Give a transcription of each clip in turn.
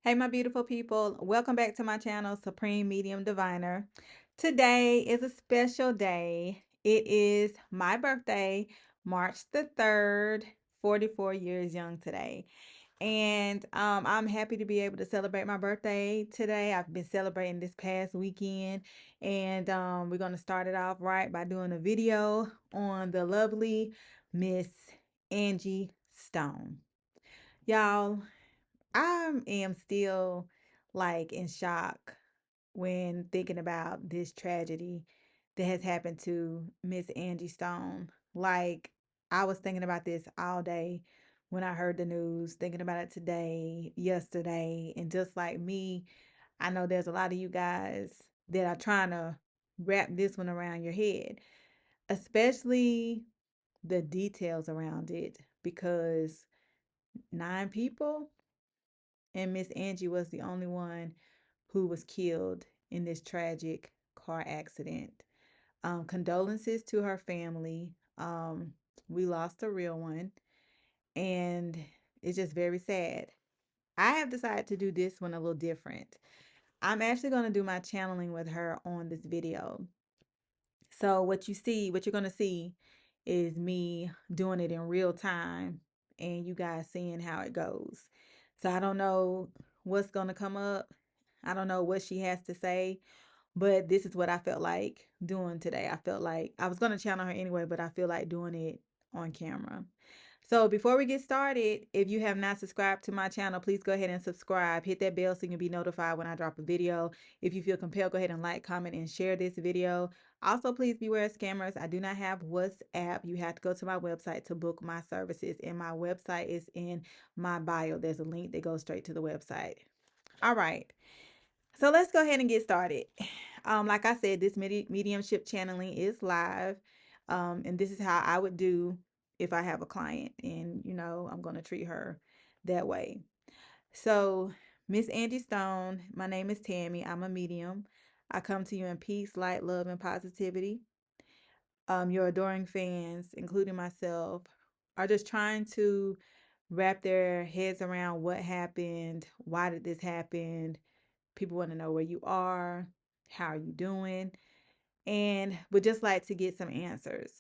Hey, my beautiful people. Welcome back to my channel, Supreme Medium Diviner. Today is a special day. It is my birthday, March the 3rd, 44 years young today. And I'm happy to be able to celebrate my birthday today. I've been celebrating this past weekend, and we're going to start it off right by doing a video on the lovely Miss Angie Stone. Y'all, I am still like in shock when thinking about this tragedy that has happened to Miss Angie Stone. Like, I was thinking about this all day when I heard the news, thinking about it today, yesterday, and just like me, I know there's a lot of you guys that are trying to wrap this one around your head, especially the details around it, because 9 people and Miss Angie was the only one who was killed in this tragic car accident. Condolences to her family. We lost a real one, and it's just very sad. I have decided to do this one a little different. I'm actually going to do my channeling with her on this video. So what you're going to see is me doing it in real time and you guys seeing how it goes. So I don't know what's going to come up. I don't know what she has to say, but this is what I felt like doing today. I felt like I was going to channel her anyway, but I feel like doing it on camera. So before we get started, if you have not subscribed to my channel, please go ahead and subscribe. Hit that bell so you can be notified when I drop a video. If you feel compelled, go ahead and like, comment, and share this video. Also, please beware of scammers. I do not have WhatsApp. You have to go to my website to book my services, and my website is in my bio. There's a link that goes straight to the website. All right. So let's go ahead and get started. Like I said, this mediumship channeling is live. And this is how I would do if I have a client and, I'm going to treat her that way. So, Miss Angie Stone, my name is Tammy. I'm a medium. I come to you in peace, light, love, and positivity. Your adoring fans, including myself, are just trying to wrap their heads around what happened, why did this happen. People want to know where you are, how are you doing, and would just like to get some answers.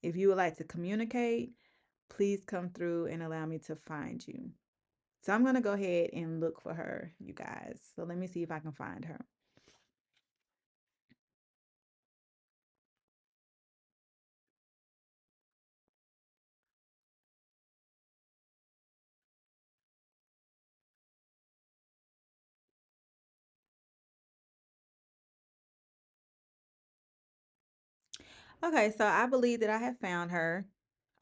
If you would like to communicate, please come through and allow me to find you. So I'm going to go ahead and look for her, you guys. So let me see if I can find her. Okay, so I believe that I have found her.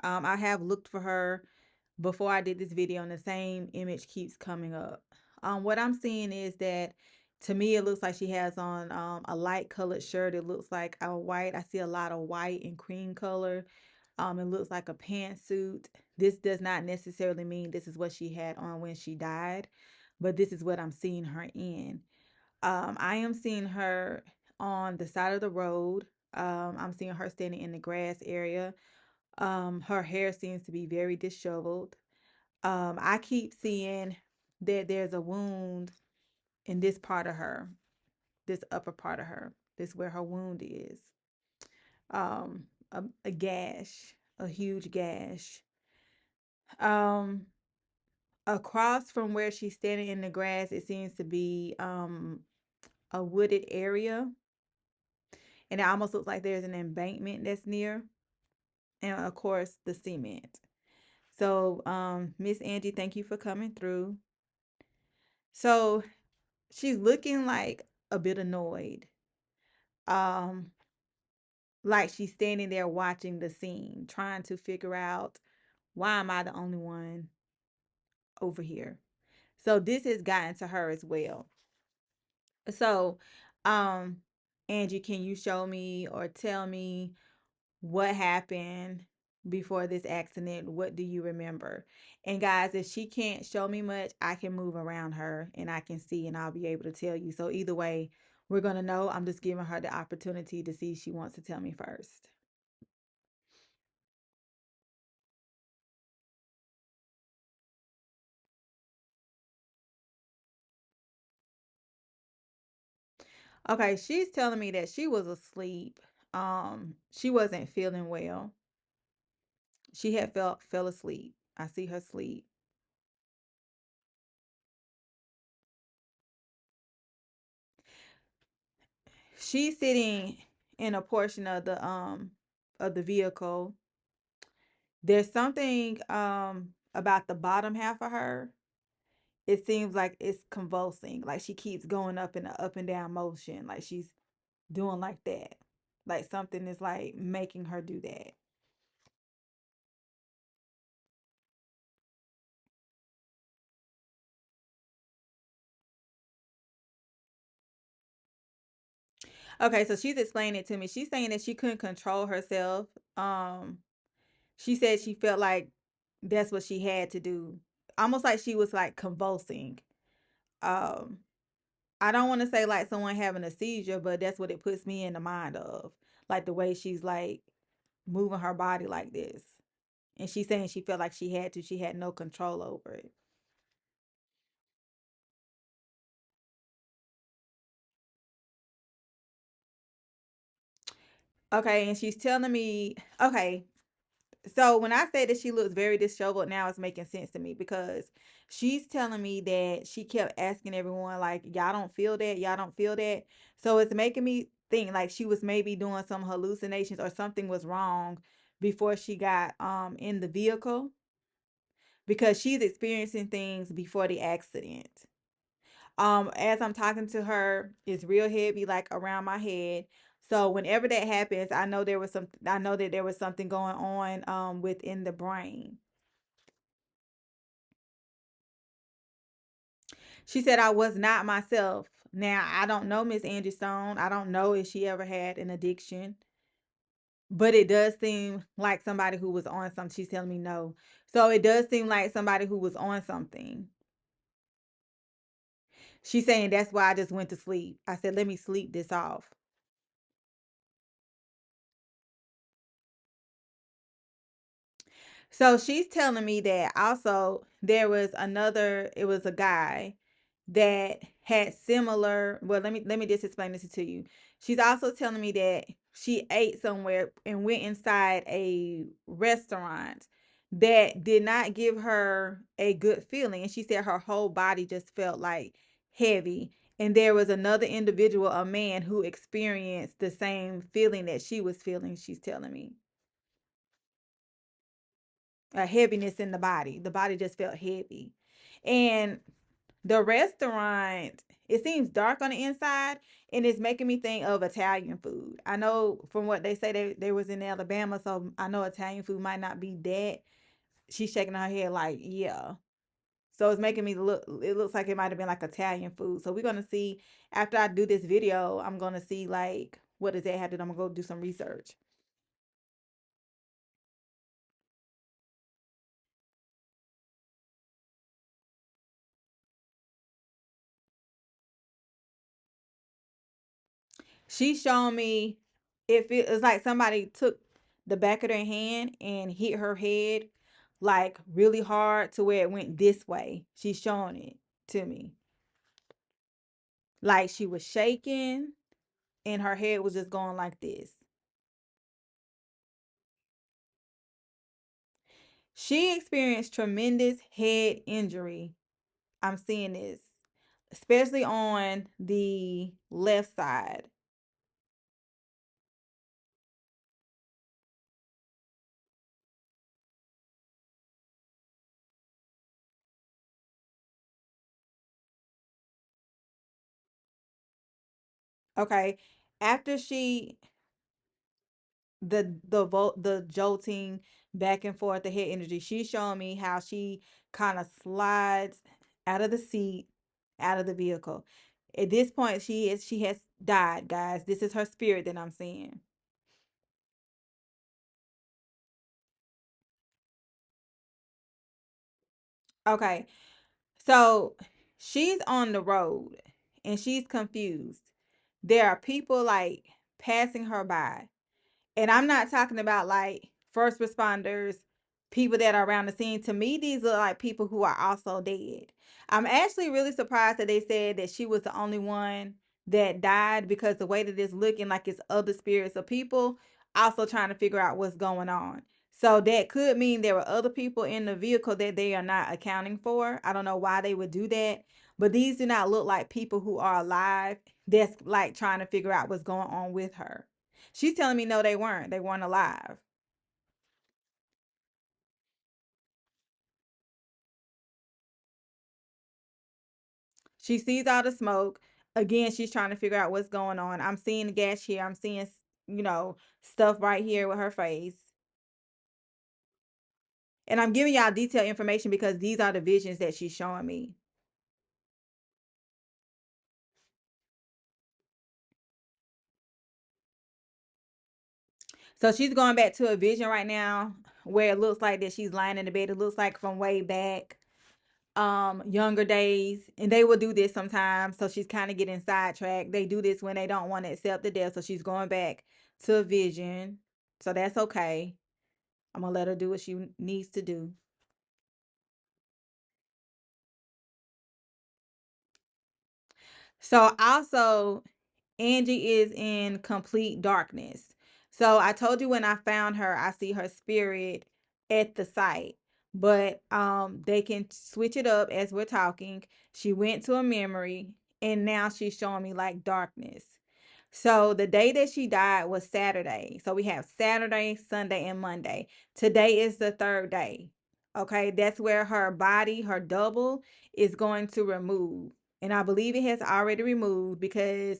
I have looked for her before I did this video, and the same image keeps coming up. What I'm seeing is that to me, it looks like she has on a light colored shirt. It looks like a white. I see a lot of white and cream color. It looks like a pantsuit. This does not necessarily mean this is what she had on when she died, but this is what I'm seeing her in. I am seeing her on the side of the road. I'm seeing her standing in the grass area. Her hair seems to be very disheveled. I keep seeing that there's a wound in this part of her, this upper part of her. This where her wound is. A gash, a huge gash. Um, Across from where she's standing in the grass, it seems to be a wooded area, and it almost looks like there's an embankment that's near, and of course the cement. So, Miss Angie, thank you for coming through. So she's looking like a bit annoyed. Um, like she's standing there watching the scene, trying to figure out why am I the only one over here. So this has gotten to her as well. So, um, Angie, can you show me or tell me what happened before this accident? What do you remember? And guys, if she can't show me much, I can move around her and I can see and I'll be able to tell you. So either way, we're going to know. I'm just giving her the opportunity to see if she wants to tell me first. Okay, she's telling me that she was asleep. She wasn't feeling well. She had fell asleep. I see her sleep. She's sitting in a portion of the vehicle. There's something about the bottom half of her. It seems like it's convulsing, like she keeps going up in a up and down motion, like she's doing like that. Like something is like making her do that. Okay, so she's explaining it to me. She's saying that she couldn't control herself. Um, she said she felt like that's what she had to do. Almost like she was like convulsing. Um, I don't want to say like someone having a seizure, but that's what it puts me in the mind of. Like the way she's like moving her body like this. And she's saying she felt like she had to, she had no control over it. Okay, and she's telling me, okay, so when I say that she looks very disheveled, now it's making sense to me because she's telling me that she kept asking everyone, like, y'all don't feel that, y'all don't feel that. So it's making me think like she was maybe doing some hallucinations or something was wrong before she got in the vehicle because she's experiencing things before the accident. As I'm talking to her, it's real heavy, like around my head. So whenever that happens, I know that there was something going on within the brain. She said I was not myself. Now I don't know Miss Angie Stone. I don't know if she ever had an addiction, but it does seem like somebody who was on something. She's telling me no. So it does seem like somebody who was on something. She's saying that's why I just went to sleep. I said, let me sleep this off. So she's telling me that also there was another, it was a guy that had similar, well, let me just explain this to you. She's also telling me that she ate somewhere and went inside a restaurant that did not give her a good feeling. And she said her whole body just felt like heavy. And there was another individual, a man, who experienced the same feeling that she was feeling, she's telling me. A heaviness in the body. The body just felt heavy. And the restaurant, it seems dark on the inside and it's making me think of Italian food. I know from what they say they was in Alabama, so I know Italian food might not be that. She's shaking her head like, yeah. So it's making me look, it looks like it might have been like Italian food. So we're gonna see after I do this video, I'm gonna see like what does that have to do. I'm gonna go do some research. She showed me if it was like somebody took the back of their hand and hit her head like really hard to where it went this way. She's showing it to me. Like she was shaking and her head was just going like this. She experienced tremendous head injury. I'm seeing this, especially on the left side. Okay. After she the jolting back and forth, the head energy. She's showing me how she kind of slides out of the seat, out of the vehicle. At this point, she has died, guys. This is her spirit that I'm seeing. Okay, so she's on the road and she's confused. There are people like passing her by. And I'm not talking about like first responders, people that are around the scene. To me, these are like people who are also dead. I'm actually really surprised that they said that she was the only one that died, because the way that it's looking like it's other spirits of people also trying to figure out what's going on. So that could mean there were other people in the vehicle that they are not accounting for. I don't know why they would do that, but these do not look like people who are alive that's like trying to figure out what's going on with her. She's telling me no, they weren't. They weren't alive. She sees all the smoke. Again, she's trying to figure out what's going on. I'm seeing the gas here. I'm seeing, stuff right here with her face. And I'm giving y'all detailed information because these are the visions that she's showing me. So she's going back to a vision right now where it looks like that she's lying in the bed. It looks like from way back, younger days. And they will do this sometimes. So she's kind of getting sidetracked. They do this when they don't want to accept the death. So she's going back to a vision. So that's okay. I'm gonna let her do what she needs to do. So also, Angie is in complete darkness. So I told you when I found her, I see her spirit at the site. But they can switch it up as we're talking. She went to a memory and now she's showing me like darkness. So the day that she died was Saturday. So we have Saturday, Sunday, and Monday. Today is the third day. Okay, that's where her body, her double, is going to remove. And I believe it has already removed because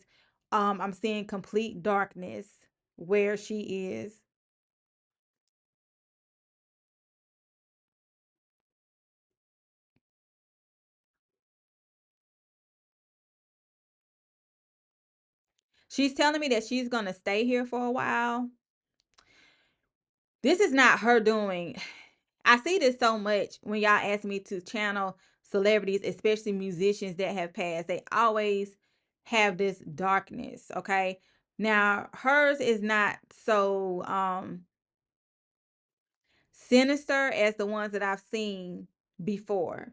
I'm seeing complete darkness where she is. She's telling me that she's gonna stay here for a while. This is not her doing. I see this so much when y'all ask me to channel celebrities, especially musicians that have passed. They always have this darkness, okay? Now, hers is not so sinister as the ones that I've seen before.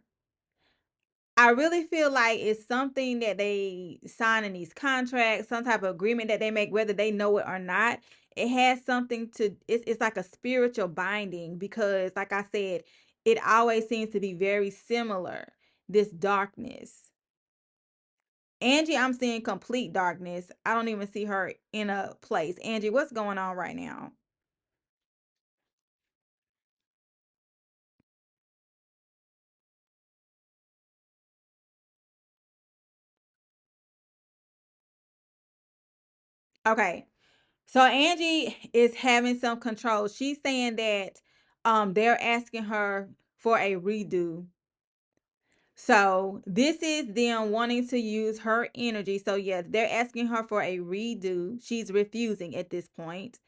I really feel like it's something that they sign in these contracts, some type of agreement that they make, whether they know it or not. It has something to, it's like a spiritual binding because, like I said, it always seems to be very similar, this darkness. Angie, I'm seeing complete darkness. I don't even see her in a place. Angie, what's going on right now? Okay. So Angie is having some control. She's saying that they're asking her for a redo. So this is them wanting to use her energy. So yes, they're asking her for a redo. She's refusing at this point.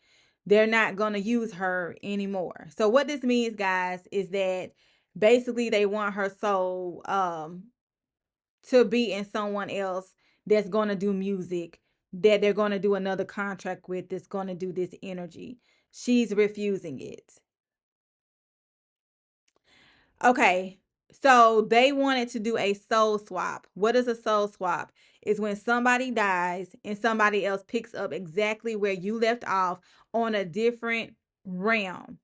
They're not going to use her anymore. So what this means, guys, is that basically they want her soul to be in someone else that's going to do music, that they're going to do another contract with, that's going to do this energy. She's refusing it. Okay. So they wanted to do a soul swap. What is a soul swap? Is when somebody dies and somebody else picks up exactly where you left off on a different realm.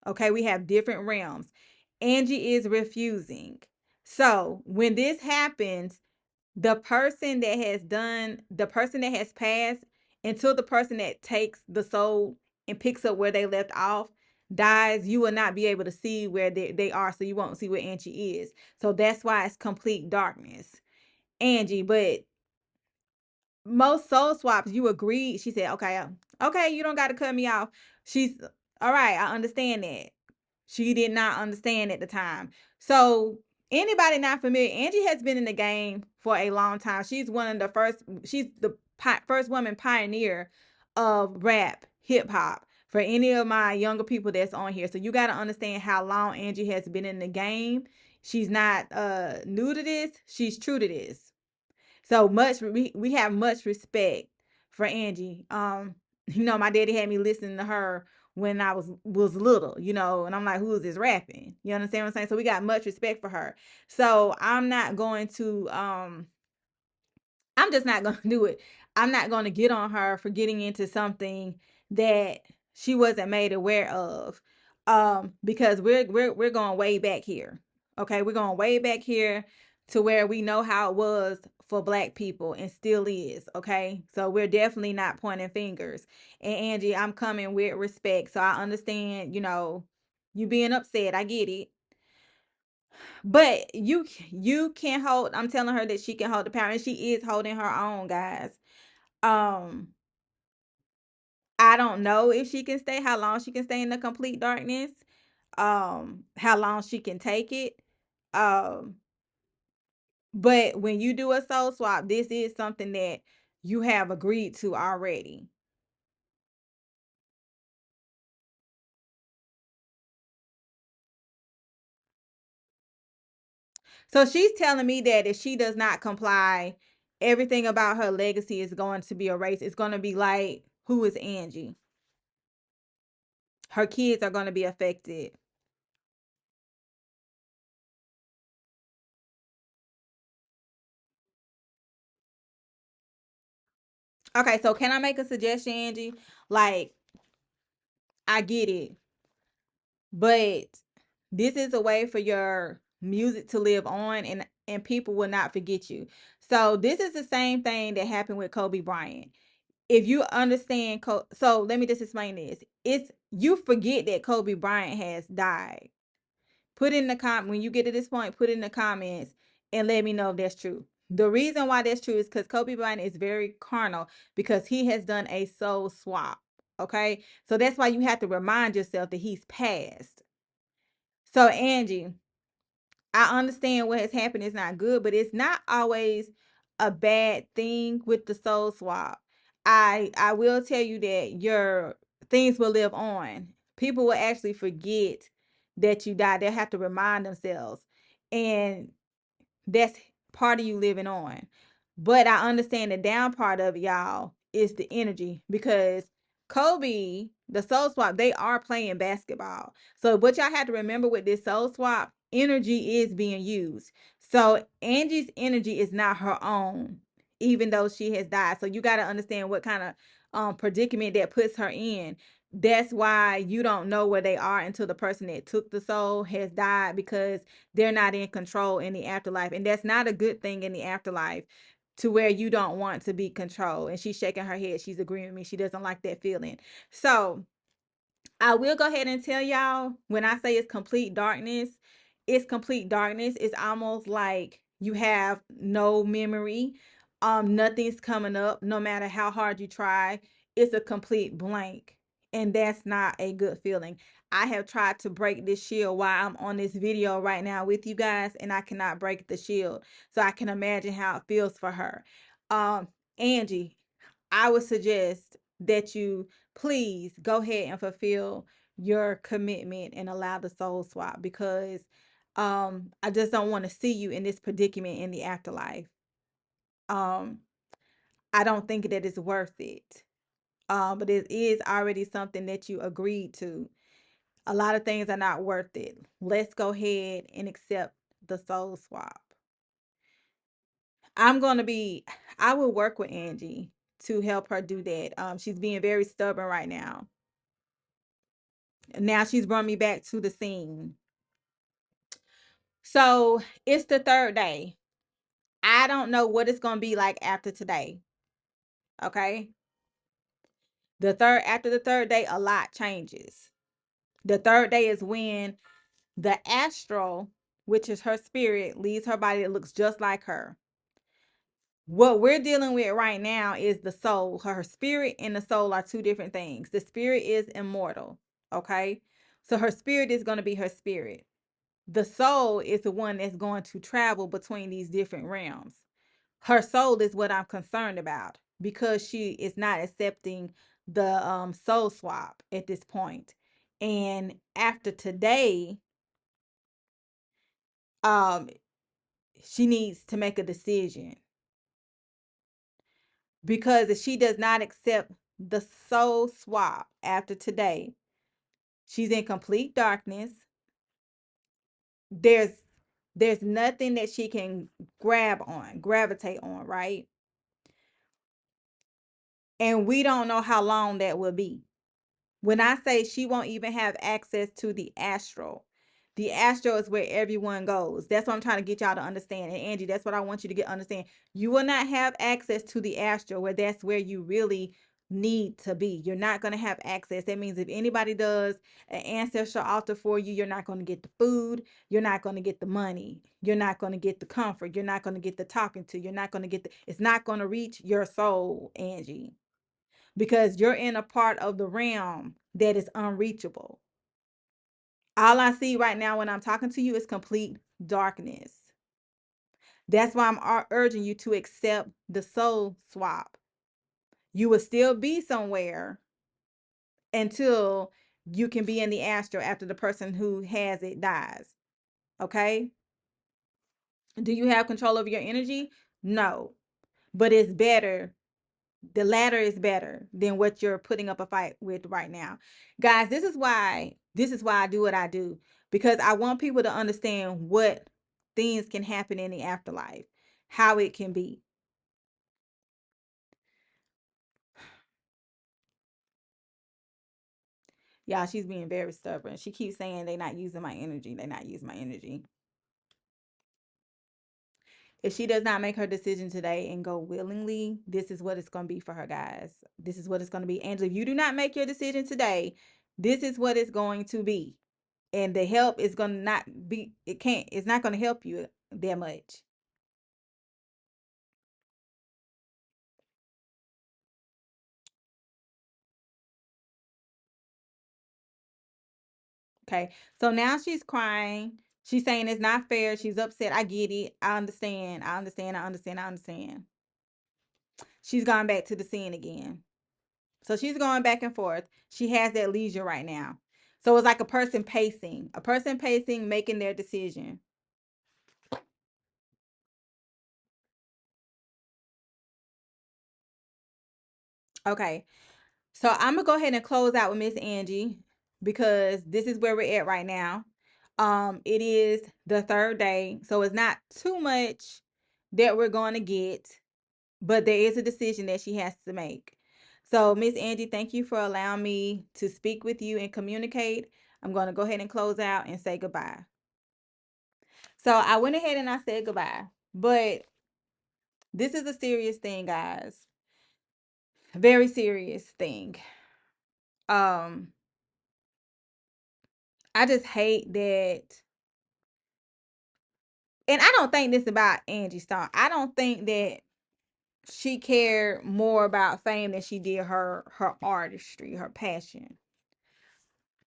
Okay, we have different realms. Angie is refusing. So when this happens, the person that has passed, until the person that takes the soul and picks up where they left off dies, you will not be able to see where they are, so you won't see where Angie is. So that's why it's complete darkness, Angie. But most soul swaps, you agreed. She said, okay, okay, you don't got to cut me off. She's all right. I understand that. She did not understand at the time. So anybody not familiar, Angie has been in the game for a long time. She's one of the first. She's the first woman pioneer of rap, hip hop. For any of my younger people that's on here, so you got to understand how long Angie has been in the game. She's not new to this. She's true to this. So much we have much respect for Angie. My daddy had me listening to her when I was little, and I'm like, who is this rapping? You understand what I'm saying? So we got much respect for her. So I'm not going to I'm just not gonna do it. I'm not gonna get on her for getting into something that she wasn't made aware of. Because we're going way back here. Okay, we're going way back here to where we know how it was for black people and still is. Okay, so we're definitely not pointing fingers. And Angie, I'm coming with respect, so I understand. You being upset. I get it. But you can hold. I'm telling her that she can hold the power, and she is holding her own, guys. Um, I don't know if she can stay, how long she can stay in the complete darkness, how long she can take it. Um, but when you do a soul swap, this is something that you have agreed to already. So she's telling me that if she does not comply, everything about her legacy is going to be erased. It's going to be like, who is Angie? Her kids are going to be affected. Okay, so can I make a suggestion, Angie? Like, I get it, but this is a way for your music to live on, and people will not forget you. So this is the same thing that happened with Kobe Bryant. If you understand, so let me just explain this. It's you forget that Kobe Bryant has died. Put in the when you get to this point, put in the comments and let me know if that's true. The reason why that's true is because Kobe Bryant is very carnal because he has done a soul swap. Okay, so that's why you have to remind yourself that he's passed. So Angie, I understand what has happened is not good, but it's not always a bad thing with the soul swap. I will tell you that your things will live on. People will actually forget that you died. They'll have to remind themselves. And that's part of you living on. But I understand the down part of it, y'all, is the energy because Kobe, the soul swap, they are playing basketball. So what y'all have to remember with this soul swap, energy is being used. So Angie's energy is not her own, even though she has died. So you got to understand what kind of predicament that puts her in. That's why you don't know where they are until the person that took the soul has died, because they're not in control in the afterlife. And that's not a good thing in the afterlife, to where you don't want to be controlled. And she's shaking her head. She's agreeing with me. She doesn't like that feeling. So I will go ahead and tell y'all, when I say it's complete darkness, it's complete darkness. It's almost like you have no memory. Nothing's coming up, no matter how hard you try. It's a complete blank. And that's not a good feeling. I have tried to break this shield while I'm on this video right now with you guys, and I cannot break the shield. So I can imagine how it feels for her. Um, Angie, I would suggest that you please go ahead and fulfill your commitment and allow the soul swap, because I just don't want to see you in this predicament in the afterlife. Um I don't think that it's worth it. But it is already something that you agreed to. A lot of things are not worth it. Let's go ahead and accept the soul swap. I'm going to be I will work with Angie to help her do that. She's being very stubborn right now. Now she's brought me back to the scene. So it's the third day. I don't know what it's gonna be like after today. Okay. After the third day, a lot changes. The third day is when the astral, which is her spirit, leaves her body that looks just like her. What we're dealing with right now is the soul. Her spirit and the soul are two different things. The spirit is immortal. Okay. So her spirit is going to be her spirit. The soul is the one that's going to travel between these different realms. Her soul is what I'm concerned about, because she is not accepting the soul swap at this point. And after today, um she needs to make a decision, because if she does not accept the soul swap after today, she's in complete darkness. There's nothing that she can gravitate on, right? And we don't know how long that will be. When I say she won't even have access to the astral is where everyone goes. That's what I'm trying to get y'all to understand. And Angie, that's what I want you to get understand. You will not have access to the astral where that's where you really need to be. You're not going to have access. That means if anybody does an ancestral altar for you, you're not going to get the food. You're not going to get the money. You're not going to get the comfort. You're not going to get the talking to. You're not going to get it's not going to reach your soul, Angie, because you're in a part of the realm that is unreachable. All I see right now when I'm talking to you is complete darkness. That's why I'm urging you to accept the soul swap. You will still be somewhere until you can be in the astral after the person who has it dies. Okay? Do you have control over your energy? No. But it's better, the latter is better than what you're putting up a fight with right now. Guys, this is why I do what I do, because I want people to understand what things can happen in the afterlife, how it can be. Y'all, she's being very stubborn. She keeps saying they're not using my energy. They're not using my energy. If she does not make her decision today and go willingly, this is what it's going to be for her, guys. This is what it's going to be. Angela, if you do not make your decision today, this is what it's going to be. And the help is going to not be, it's not going to help you that much. Okay. So now she's crying. She's saying it's not fair. She's upset. I get it. I understand. I understand. I understand. I understand. She's gone back to the scene again. So she's going back and forth. She has that leisure right now. So it's like a person pacing, making their decision. Okay. So I'm gonna go ahead and close out with Miss Angie because this is where we're at right now. It is the third day, so it's not too much that we're going to get, but there is a decision that she has to make. So, Miss Angie, thank you for allowing me to speak with you and communicate. I'm going to go ahead and close out and say goodbye. So, I went ahead and I said goodbye, but this is a serious thing, guys. A very serious thing. Um, I just hate that, and I don't think this about Angie Stone. I don't think that she cared more about fame than she did her artistry, her passion.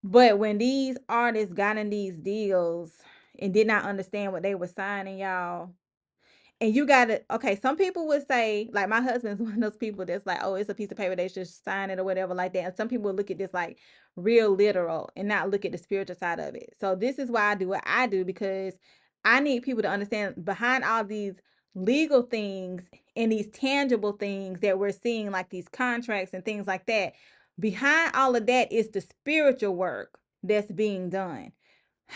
But when these artists got in these deals and did not understand what they were signing, y'all, and you gotta, okay, some people would say, like my husband's one of those people that's like, oh, it's a piece of paper, they should sign it or whatever like that. And some people would look at this like real literal and not look at the spiritual side of it. So this is why I do what I do, because I need people to understand behind all these legal things and these tangible things that we're seeing, like these contracts and things like that, behind all of that is the spiritual work that's being done.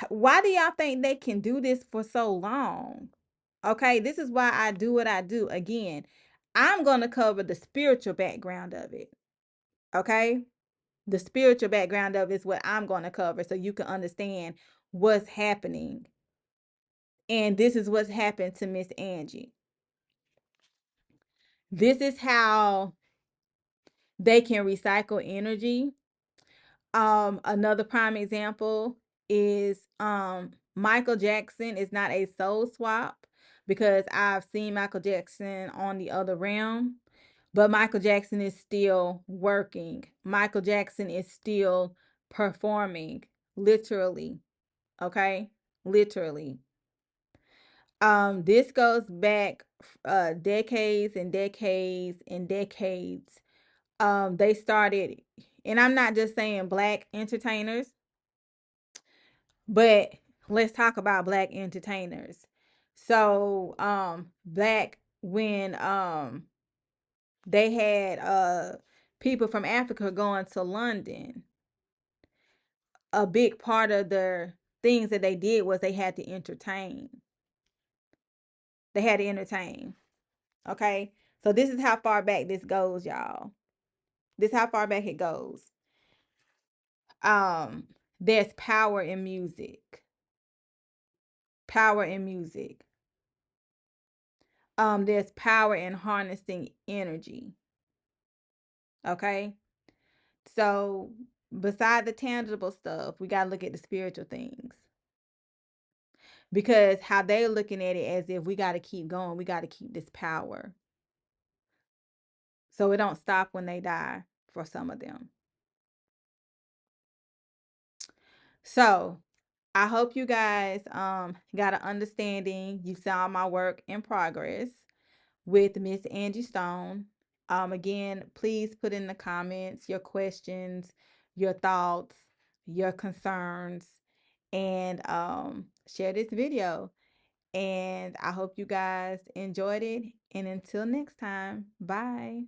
Why do y'all think they can do this for so long? Okay, this is why I do what I do. Again, I'm going to cover the spiritual background of it. Okay? The spiritual background of it is what I'm going to cover so you can understand what's happening. And this is what's happened to Miss Angie. This is how they can recycle energy. Another prime example is Michael Jackson is not a soul swap, because I've seen Michael Jackson on the other realm, but Michael Jackson is still working. Michael Jackson is still performing, literally. Okay? Literally. This goes back decades and decades and decades. They started, and I'm not just saying black entertainers, but let's talk about black entertainers. So back when they had people from Africa going to London, a big part of their things that they did was they had to entertain. They had to entertain. Okay? So this is how far back this goes, y'all. This how far back it goes. Um, there's power in music. Power in music. There's power in harnessing energy. Okay. So beside the tangible stuff, we gotta look at the spiritual things. Because how they're looking at it as if we gotta keep going, we gotta keep this power. So it don't stop when they die for some of them. So I hope you guys got an understanding. You saw my work in progress with Miss Angie Stone. Again, please put in the comments your questions, your thoughts, your concerns, and share this video. And I hope you guys enjoyed it. And until next time, bye.